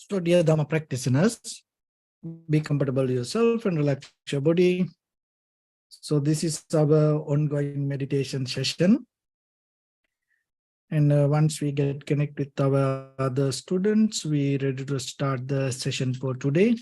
So, dear Dhamma practitioners, be comfortable yourself and relax your body. So, this is our ongoing meditation session. And once we get connected with our other students, we're ready to start the session for today.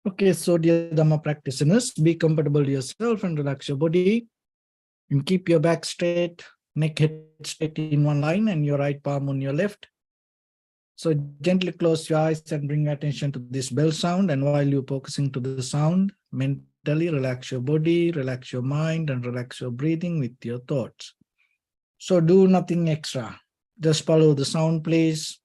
Okay, so dear Dhamma practitioners, be comfortable yourself and relax your body. And keep your back straight, neck head straight in one line, and your right palm on your left. So gently close your eyes and bring attention to this bell sound. And while you're focusing to the sound, mentally relax your body, relax your mind, and relax your breathing with your thoughts. So do nothing extra. Just follow the sound, please.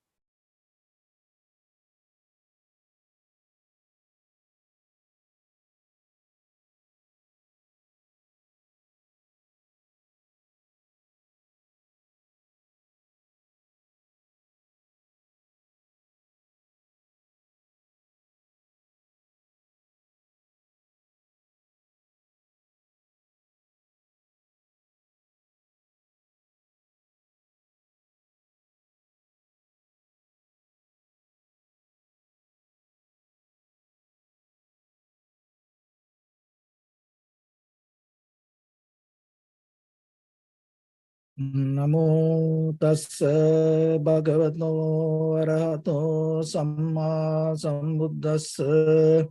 Namo tassa bhagavato arahato samma sambuddhassa.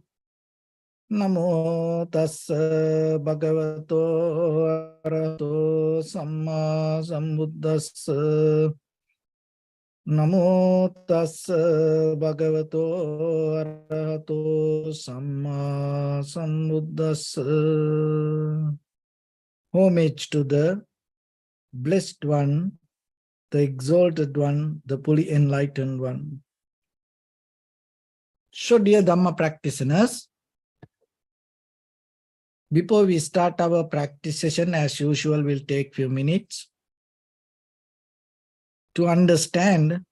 Namo tassa bhagavato arahato samma sambuddhassa. Namo tassa bhagavato arahato samma sambuddhassa. Homage to the Blessed One, the Exalted One, the fully enlightened One. So, dear Dhamma practitioners, before we start our practice session, as usual, we'll take a few minutes to understand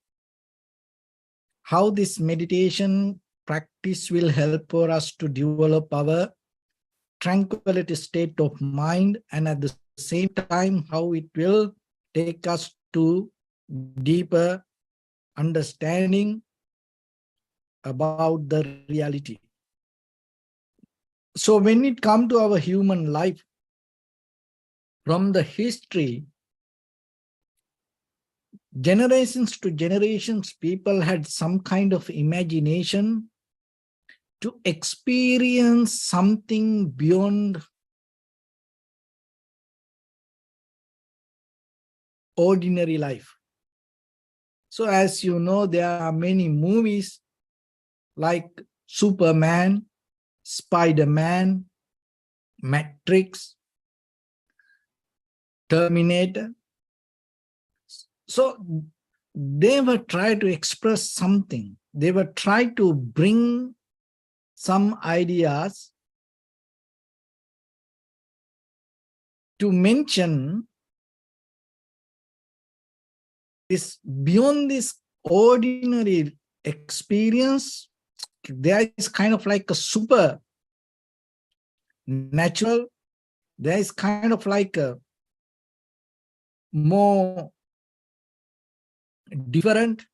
how this meditation practice will help for us to develop our tranquility state of mind, and at the same time, how it will take us to deeper understanding about the reality. So when it comes to our human life, from the history, generations to generations, people had some kind of imagination to experience something beyond ordinary life. So as you know, there are many movies like Superman, Spider-Man, Matrix, Terminator. So they were trying to express something. They were trying to bring some ideas to mention this beyond this ordinary experience. There is kind of like a super natural, there is kind of like a more different,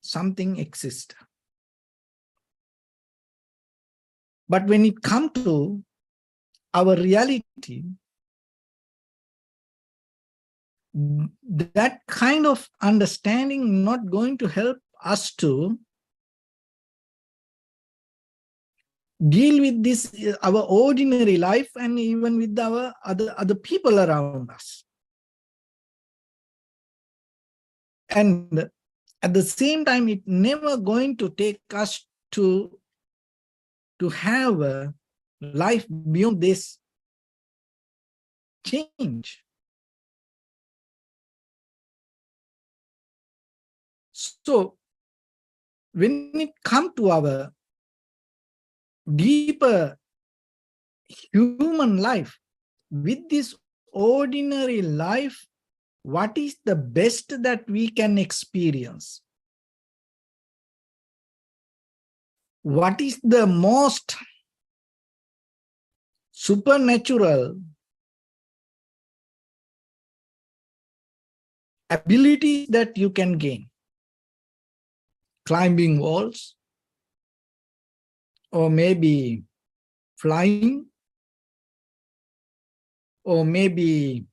something exists. But when it comes to our reality, that kind of understanding not going to help us to deal with this, our ordinary life, and even with our other people around us. And at the same time, it's never going to take us to have a life beyond this change. So when it comes to our deeper human life, with this ordinary life, what is the best that we can experience? What is the most supernatural abilities that you can gain? Climbing walls, or maybe flying, or maybe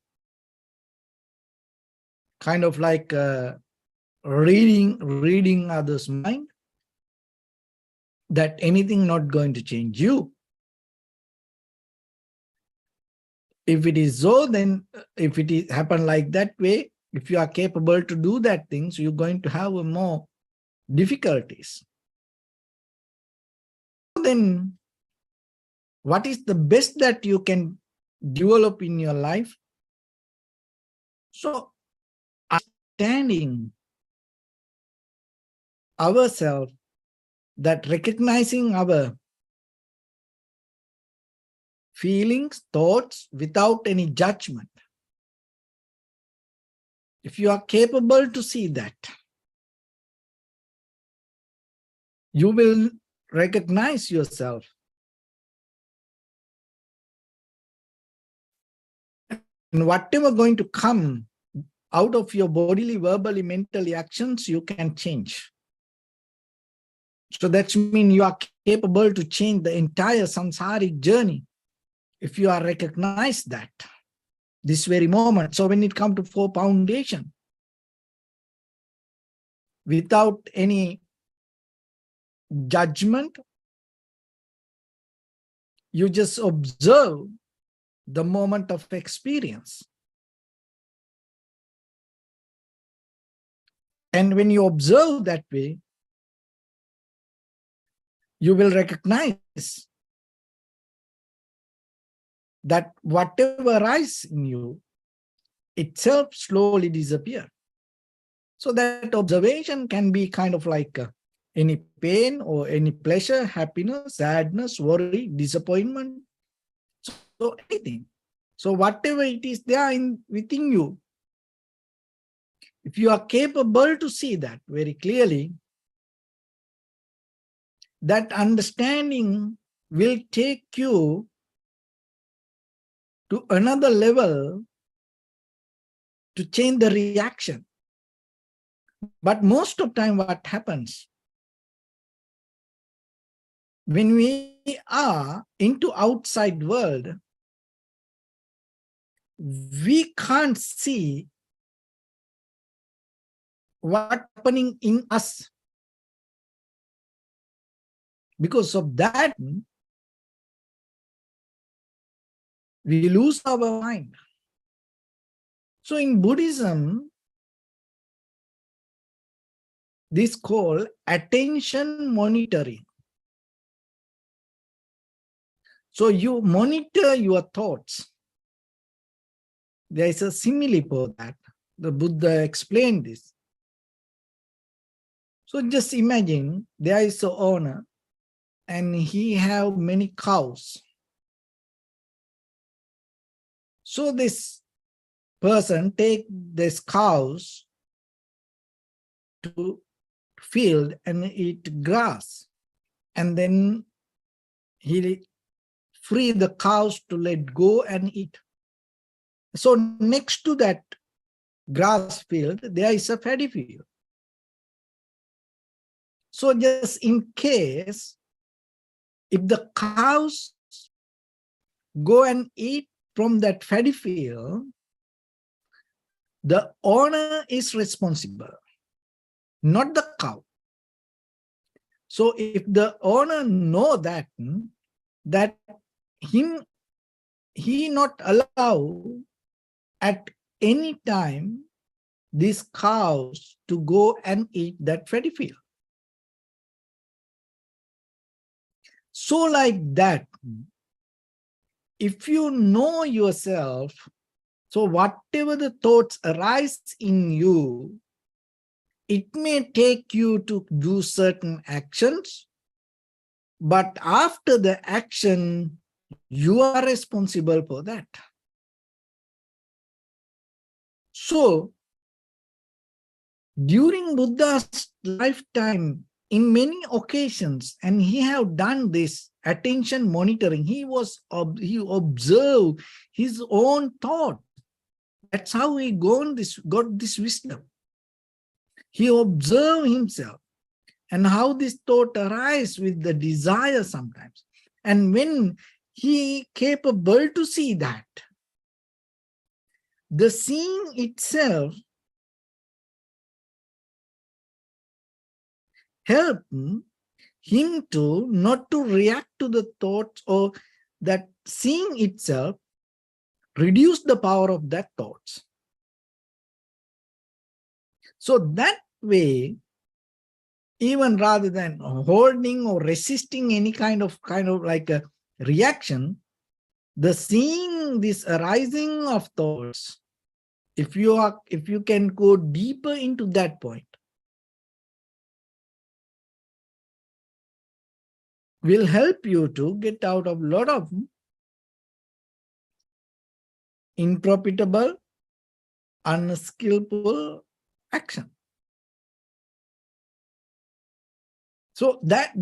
kind of like reading others' mind, that anything not going to change you. If it is so, then if it is happen like that way, if you are capable to do that things, you're going to have more difficulties. Then what is the best that you can develop in your life? So understanding ourselves, that recognizing our feelings, thoughts without any judgment. If you are capable to see that, you will recognize yourself. And whatever going to come out of your bodily, verbally, mentally actions, you can change. So that means you are capable to change the entire samsaric journey if you are recognized that this very moment. So when it comes to 4 foundation, without any judgment, you just observe the moment of experience. And when you observe that way, you will recognize that whatever arises in you itself slowly disappears. So that observation can be kind of like any pain or any pleasure, happiness, sadness, worry, disappointment, so anything. So whatever it is there within you, if you are capable to see that very clearly, that understanding will take you to another level to change the reaction. But most of the time what happens, when we are into outside world, we can't see what's happening in us. Because of that, we lose our mind. So in Buddhism, this is called attention monitoring. So you monitor your thoughts. There is a simile for that. The Buddha explained this. So just imagine there is an owner and he have many cows. So this person take these cows to field and eat grass, and then he free the cows to let go and eat. So next to that grass field, there is a paddy field. So just in case, if the cows go and eat from that paddy field, the owner is responsible, not the cow. So if the owner know that he not allow at any time these cows to go and eat that fatty field. So like that, if you know yourself, so whatever the thoughts arise in you, it may take you to do certain actions, but after the action, you are responsible for that. So, during Buddha's lifetime, in many occasions, and he have done this attention monitoring, he observed his own thought. That's how he got this wisdom. He observed himself and how this thought arises with the desire sometimes. And when he capable to see that, the seeing itself help him to not to react to the thoughts, or that seeing itself reduce the power of that thoughts. So that way, even rather than holding or resisting any kind of like a reaction, the seeing this arising of thoughts, if you can go deeper into that point, will help you to get out of a lot of unprofitable, unskillful action. So that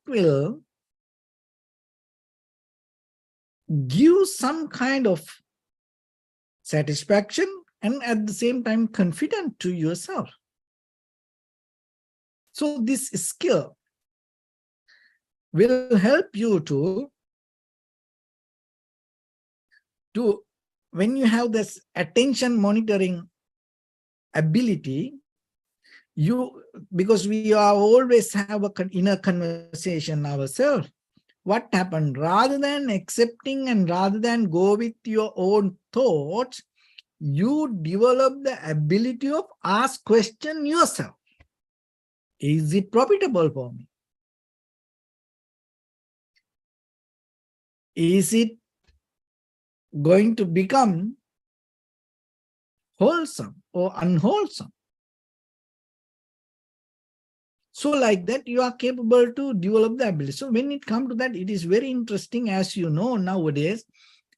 will give some kind of satisfaction and at the same time confident to yourself. So this skill will help you to when you have this attention monitoring ability, because we are always have an inner conversation ourselves. What happened? Rather than accepting and rather than go with your own thoughts, you develop the ability of ask question yourself. Is it profitable for me? Is it going to become wholesome or unwholesome? So like that, you are capable to develop the ability. So when it comes to that, it is very interesting, as you know, nowadays,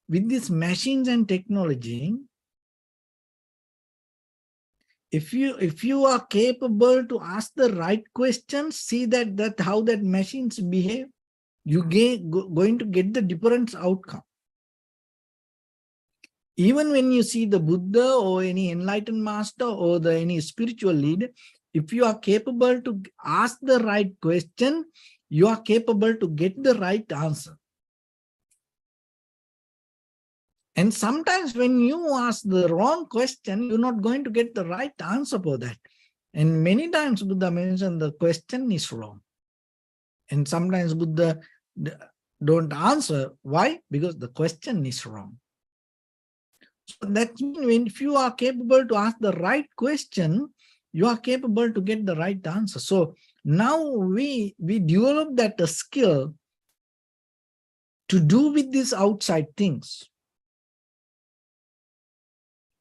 with these machines and technology, if you are capable to ask the right questions, see that how that machines behave, you going to get the different outcome. Even when you see the Buddha or any enlightened master or any spiritual leader, if you are capable to ask the right question, you are capable to get the right answer. And sometimes when you ask the wrong question, you're not going to get the right answer for that. And many times Buddha mentioned the question is wrong. And sometimes Buddha don't answer. Why? Because the question is wrong. So that means if you are capable to ask the right question, you are capable to get the right answer. So now we develop that skill to do with these outside things.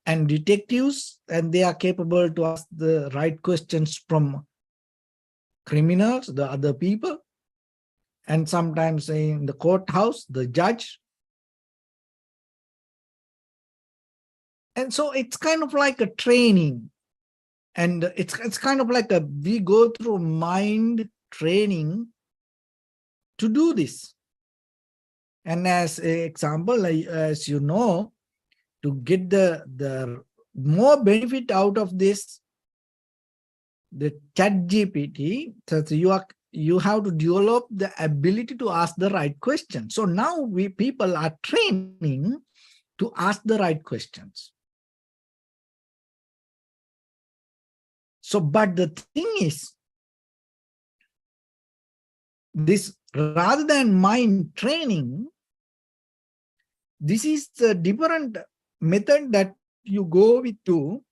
And detectives, and they are capable to ask the right questions from criminals, the other people, and sometimes in the courthouse, the judge. And so it's kind of like a training. And it's kind of like we go through mind training to do this. And as an example, as you know, to get the more benefit out of this, the ChatGPT, so you have to develop the ability to ask the right question. So now people are training to ask the right questions. So, but the thing is, this rather than mind training, this is a different method that you go with to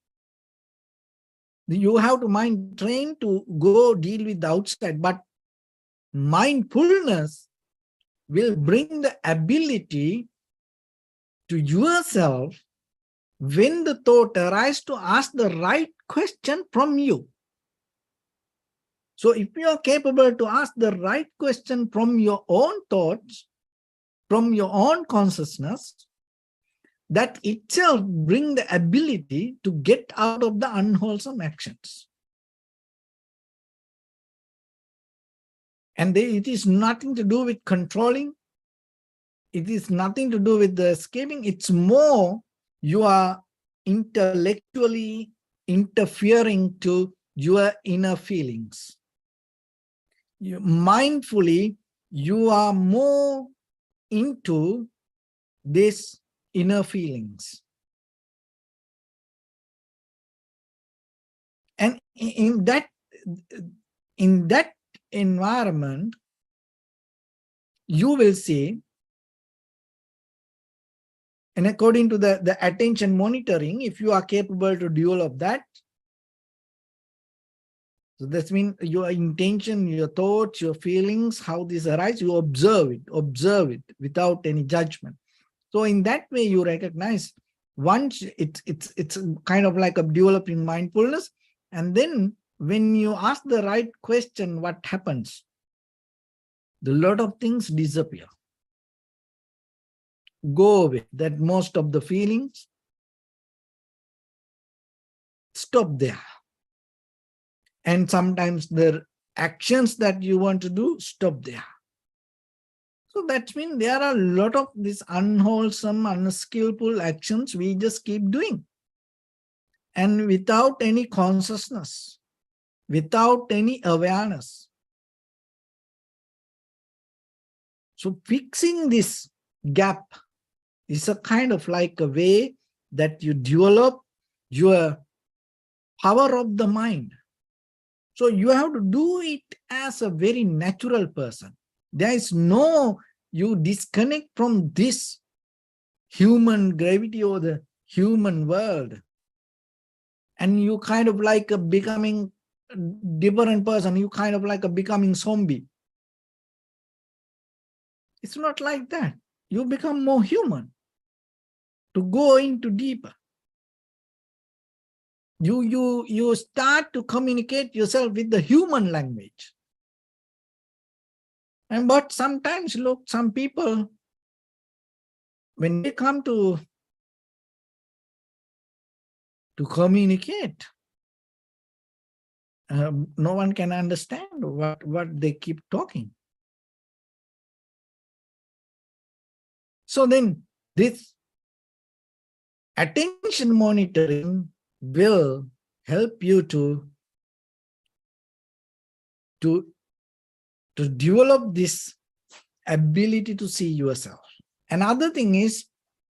You have to mind train to go deal with the outside, but mindfulness will bring the ability to yourself when the thought arises to ask the right question from you. So if you are capable to ask the right question from your own thoughts, from your own consciousness, that itself brings the ability to get out of the unwholesome actions. And it is nothing to do with controlling. It is nothing to do with the escaping. It's more you are intellectually interfering to your inner feelings. Mindfully, you are more into these inner feelings. And in that environment, you will see, and according to the attention monitoring, if you are capable to develop that, so that means your intention, your thoughts, your feelings, how this arises, you observe it without any judgment. So in that way, you recognize once it's kind of like a developing mindfulness. And then when you ask the right question, what happens? A lot of things disappear. Go away. That most of the feelings stop there. And sometimes the actions that you want to do stop there. So that means there are a lot of these unwholesome, unskillful actions we just keep doing. And without any consciousness, without any awareness. So fixing this gap is a kind of like a way that you develop your power of the mind. So you have to do it as a very natural person. There is no, you disconnect from this human gravity or the human world. And you kind of like a becoming a different person. You kind of like a becoming zombie. It's not like that. You become more human to go into deeper. You start to communicate yourself with the human language. And but sometimes, look, some people, when they come to communicate, no one can understand what they keep talking. So then this attention monitoring will help you to develop this ability to see yourself. Another thing is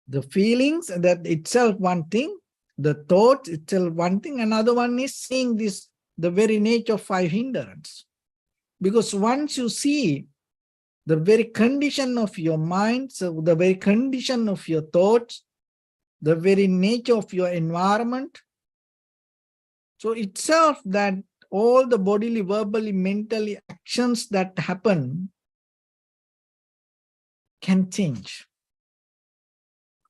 the feelings, that itself one thing, the thought itself one thing, another one is seeing this, the very nature of five hindrance. Because once you see the very condition of your mind, so the very condition of your thoughts, the very nature of your environment, so itself that all the bodily, verbally, mentally actions that happen can change.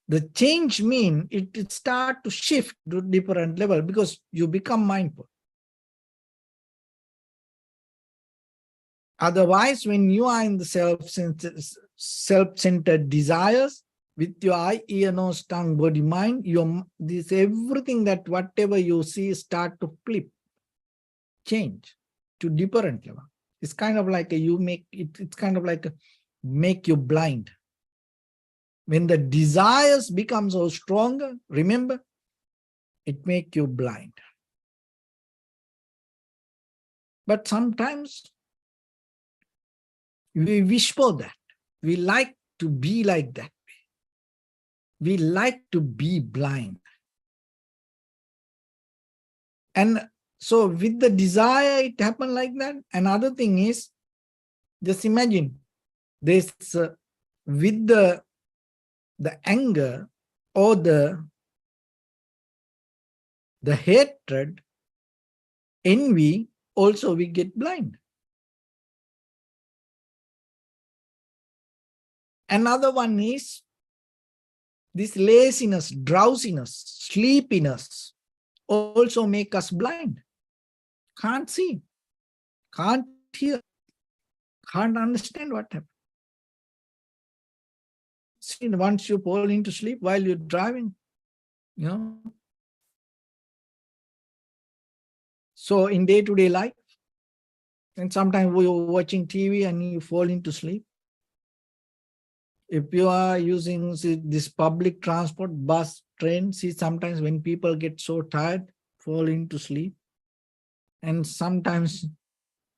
The change means it start to shift to different level because you become mindful. Otherwise, when you are in the self-centered desires, with your eye, ear, nose, tongue, body, mind, this everything that whatever you see start to flip, change to different level. It's kind of like it's kind of like make you blind. When the desires become so stronger, remember, it make you blind. But sometimes we wish for that. We like to be like that. We like to be blind. And so with the desire, it happened like that. Another thing is, just imagine this with the anger or the hatred, envy, also we get blind. Another one is this laziness, drowsiness, sleepiness also make us blind. Can't see, can't hear, can't understand what happened. See, once you fall into sleep while you're driving, you know. So in day-to-day life, and sometimes we are watching TV and you fall into sleep. If you are using this public transport, bus, train, see, sometimes when people get so tired, fall into sleep. And sometimes,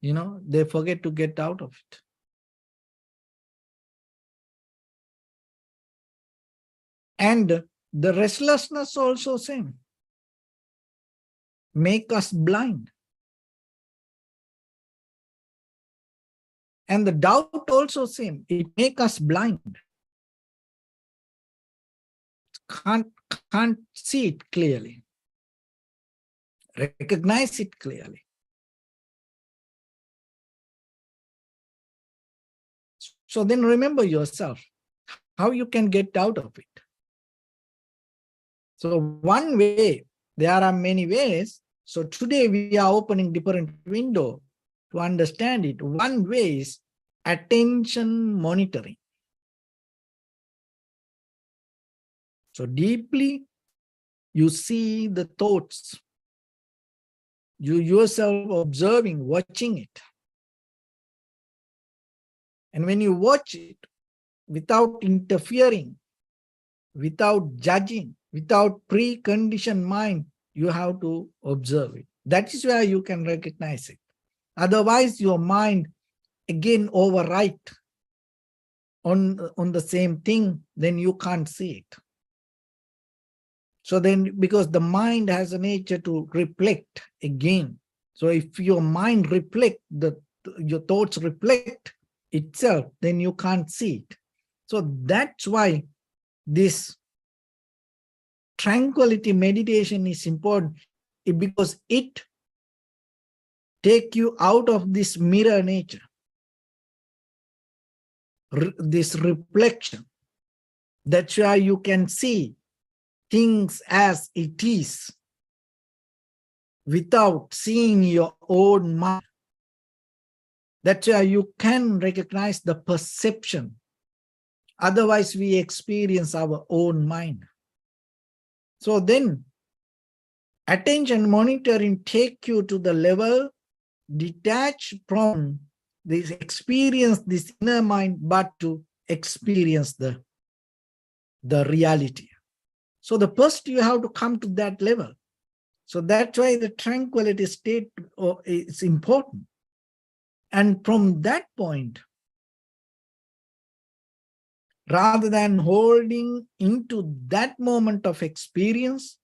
you know, they forget to get out of it. And the restlessness also same. Make us blind. And the doubt also same. It make us blind. Can't see it clearly. Recognize it clearly. So then remember yourself, how you can get out of it. So one way, there are many ways. So today we are opening different window to understand it. One way is attention monitoring. So deeply you see the thoughts, you yourself observing, watching it. And when you watch it without interfering, without judging, without preconditioned mind, you have to observe it. That is where you can recognize it. Otherwise, your mind again overwrite on the same thing, then you can't see it. So then, because the mind has a nature to reflect again. So if your mind reflect, your thoughts reflect itself, then you can't see it. So that's why this tranquility meditation is important, because it take you out of this mirror nature, this reflection. That's why you can see things as it is without seeing your own mind. That's why you can recognize the perception. Otherwise, we experience our own mind. So then, attention monitoring take you to the level detached from this experience, this inner mind, but to experience the reality. So the first you have to come to that level. So that's why the tranquility state is important. And from that point, rather than holding into that moment of experience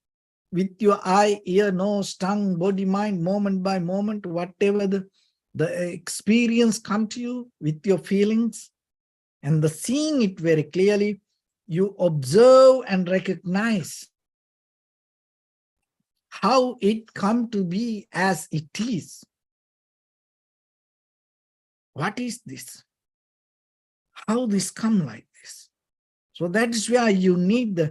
with your eye, ear, nose, tongue, body, mind, moment by moment, whatever the experience come to you with your feelings, and the seeing it very clearly, you observe and recognize how it come to be as it is. What is this? How this come like this? So that is where you need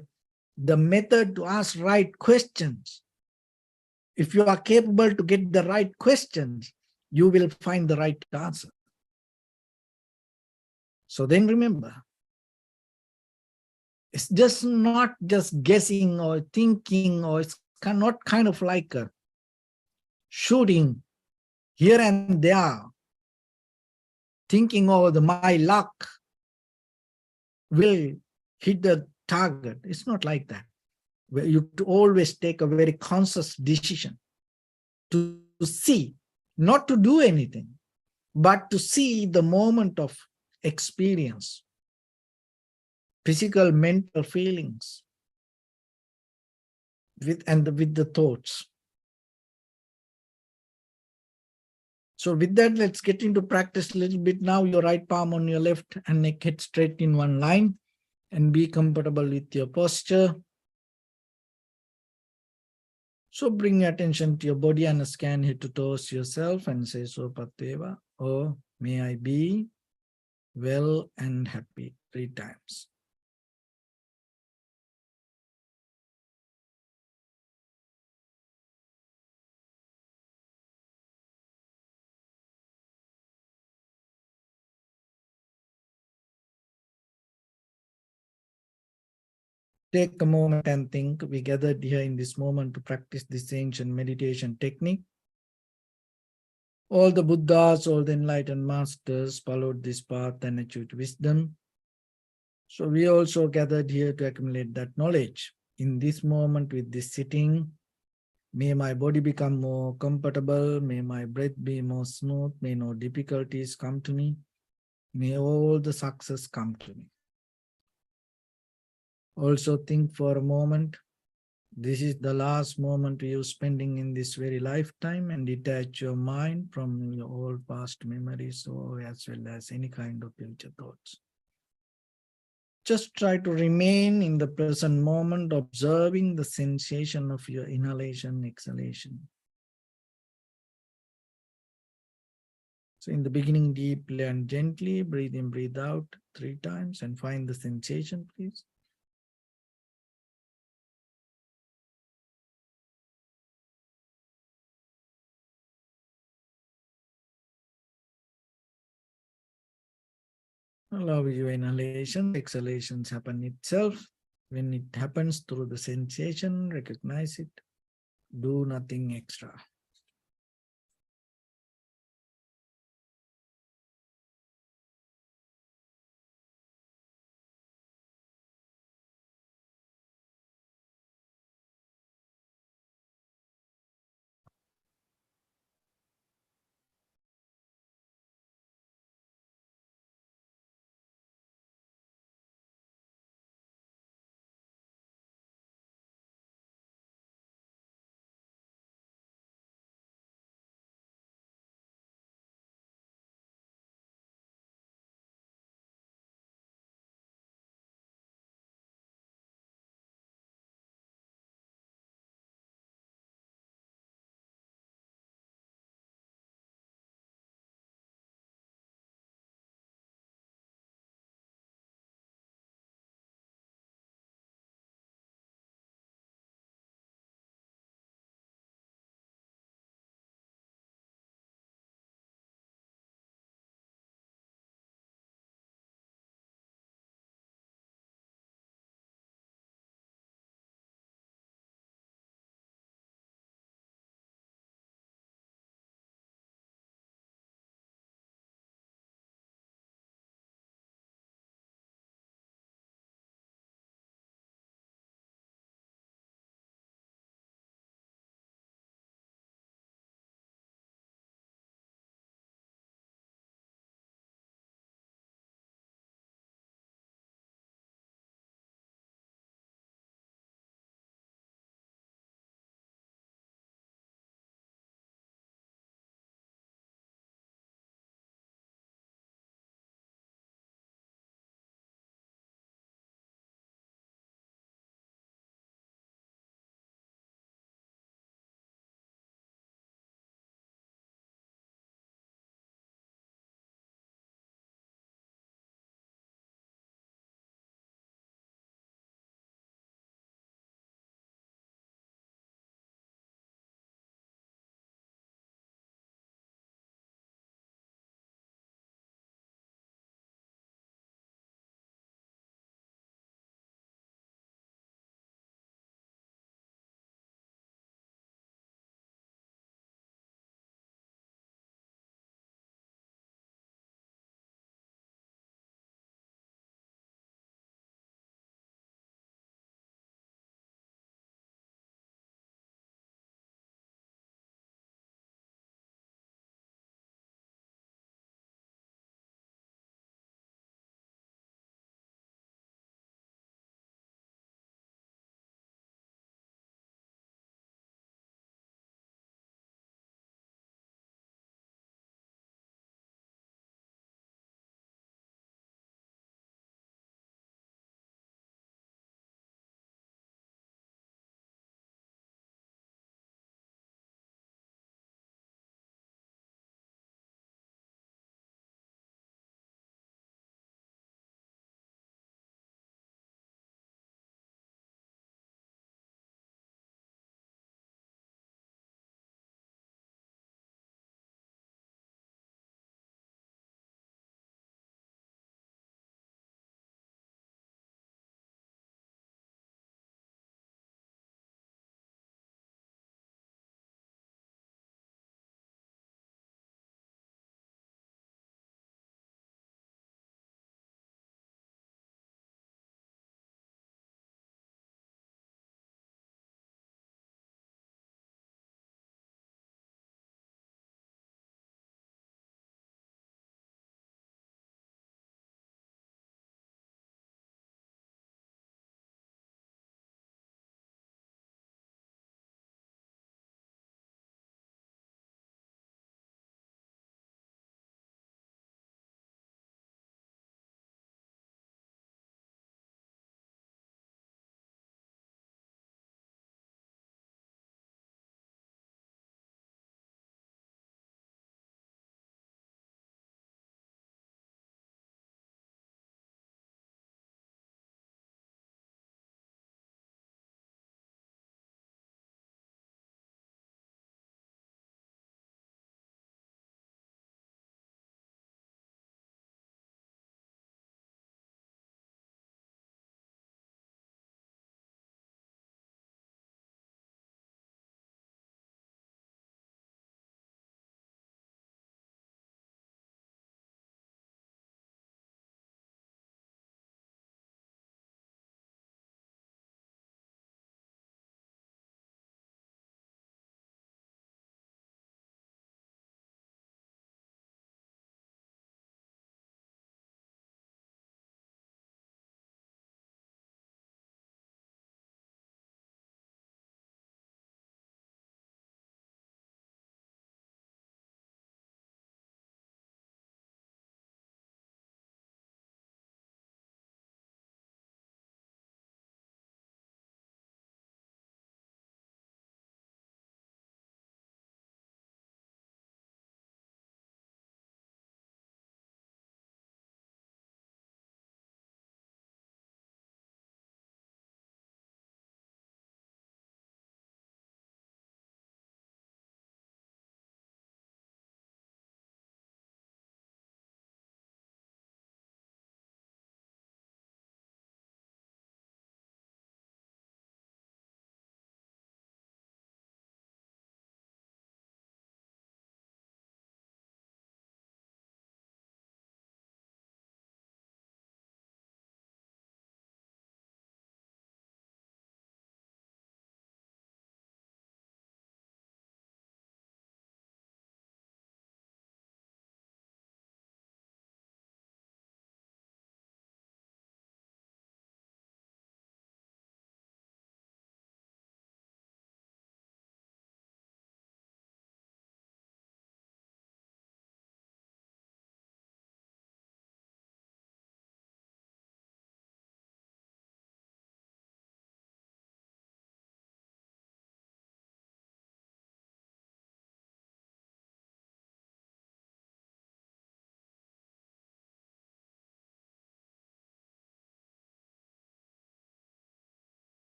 the method to ask right questions. If you are capable to get the right questions, you will find the right answer. So then remember, it's just not just guessing or thinking, or it's not kind of like a shooting here and there, thinking, oh, my luck will hit the target. It's not like that. You always take a very conscious decision to see, not to do anything, but to see the moment of experience, physical, mental feelings, with the thoughts. So with that, let's get into practice a little bit now. Your right palm on your left and neck head straight in one line, and be comfortable with your posture. So bring attention to your body and scan head to toes yourself and say so Pateva, or may I be well and happy 3 times. Take a moment and think. We gathered here in this moment to practice this ancient meditation technique. All the Buddhas, all the enlightened masters followed this path and achieved wisdom. So we also gathered here to accumulate that knowledge. In this moment with this sitting, may my body become more comfortable, may my breath be more smooth, may no difficulties come to me, may all the success come to me. Also think for a moment, this is the last moment you spending in this very lifetime, and detach your mind from your all past memories or as well as any kind of future thoughts. Just try to remain in the present moment, observing the sensation of your inhalation, exhalation. So in the beginning, deeply and gently, breathe in, breathe out 3 times and find the sensation, please. Allow your inhalation, exhalations happen itself. When it happens through the sensation, recognize it. Do nothing extra.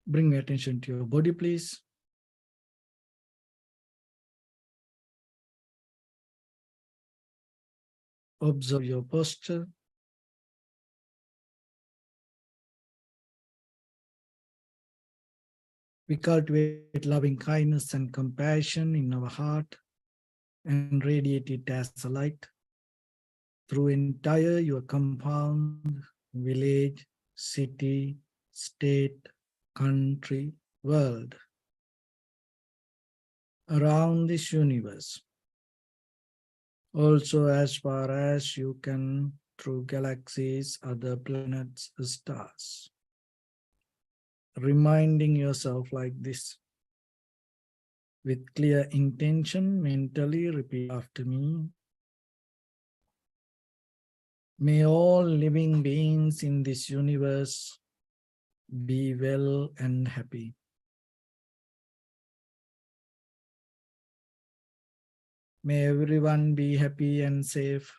Bring your attention to your body, please. Observe your posture. We cultivate loving kindness and compassion in our heart and radiate it as a light through entire your compound, village, city, state, country, world, around this universe. Also, as far as you can, through galaxies, other planets, stars. Reminding yourself like this. With clear intention, mentally repeat after me. May all living beings in this universe be well and happy. May everyone be happy and safe.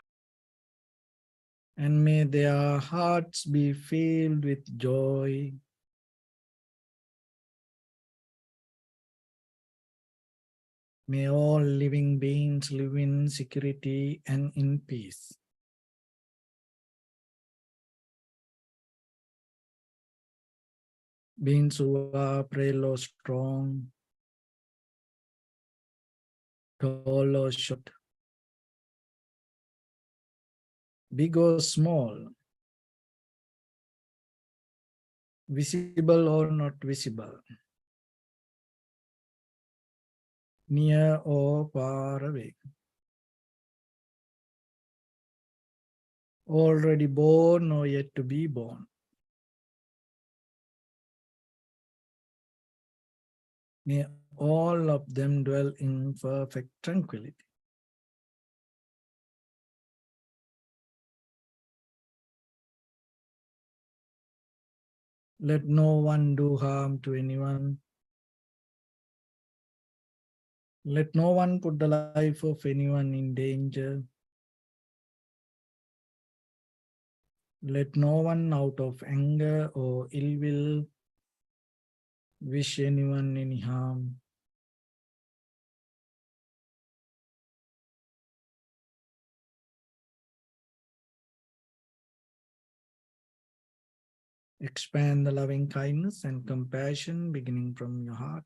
And may their hearts be filled with joy. May all living beings live in security and in peace. Beings who are frail or strong, tall or short, big or small, visible or not visible, near or far away, already born or yet to be born. May all of them dwell in perfect tranquility. Let no one do harm to anyone. Let no one put the life of anyone in danger. Let no one out of anger or ill will wish anyone any harm. Expand the loving kindness and compassion beginning from your heart.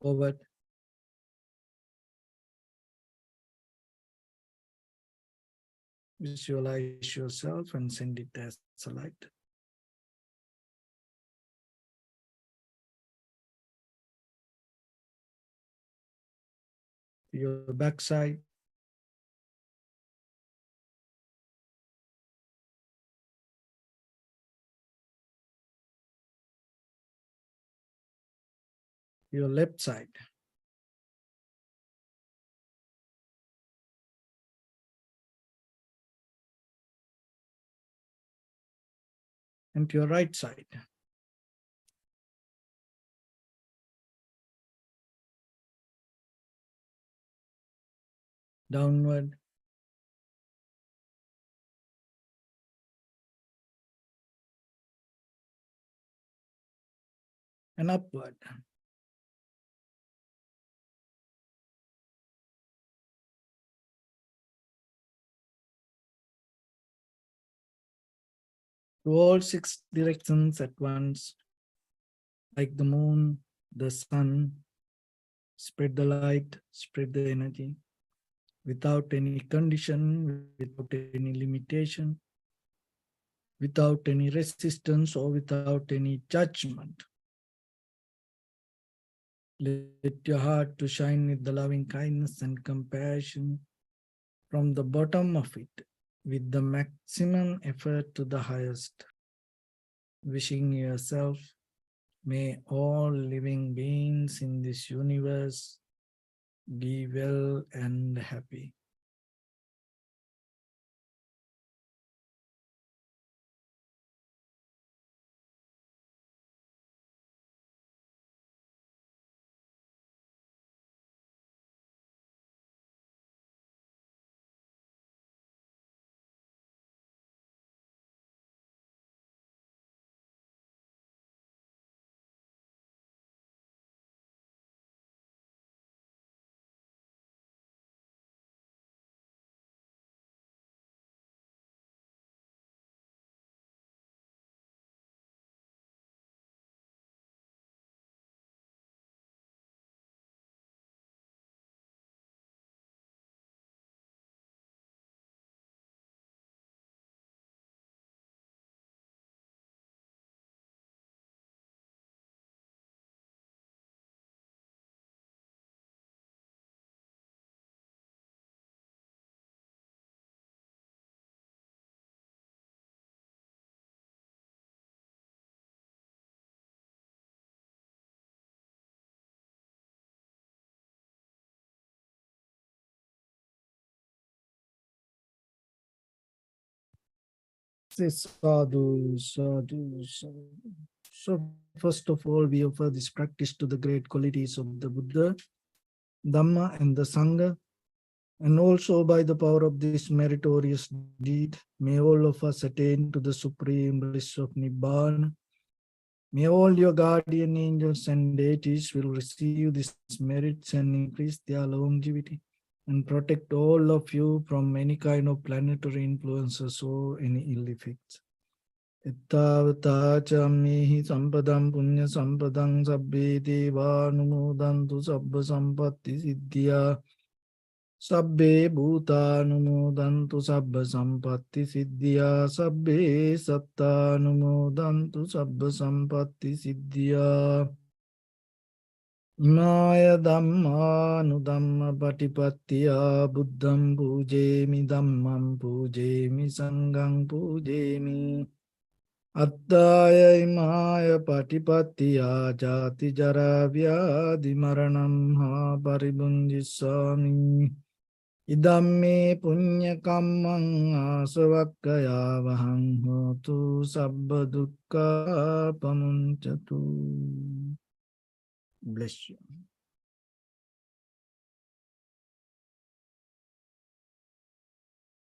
Forward. Visualize yourself and send it as a light. Your backside, your left side, and to your right side. Downward, and upward. To all six directions at once, like the moon, the sun, spread the light, spread the energy, without any condition, without any limitation, without any resistance or without any judgment. Let your heart to shine with the loving kindness and compassion from the bottom of it, with the maximum effort to the highest. Wishing yourself, may all living beings in this universe be well and happy. say sadhu, sadhu, sadhu. So first of all, we offer this practice to the great qualities of the Buddha, Dhamma, and the Sangha. And also by the power of this meritorious deed, may all of us attain to the supreme bliss of Nibbana. May all your guardian angels and deities will receive these merits and increase their longevity and protect all of you from any kind of planetary influences or any ill effects. Ittavata chammihi sampadam punya sampadam sabbe devanumodantu sabba sampatti siddhya. Sabbe bhutanumodantu sabba sampatti siddhya. Sabbe sattanumodantu sabba sampatti siddhya. Imaya dhamma patipattiya buddham pujemi dhammam pujemi sangham pujemi. Attaya imaya patipattiya jati jara vyadhi maranam ha paribunjisami. Idamme punya kammang asavakkaya vahang hotu sabba dukkha pamuncatu. Bless you.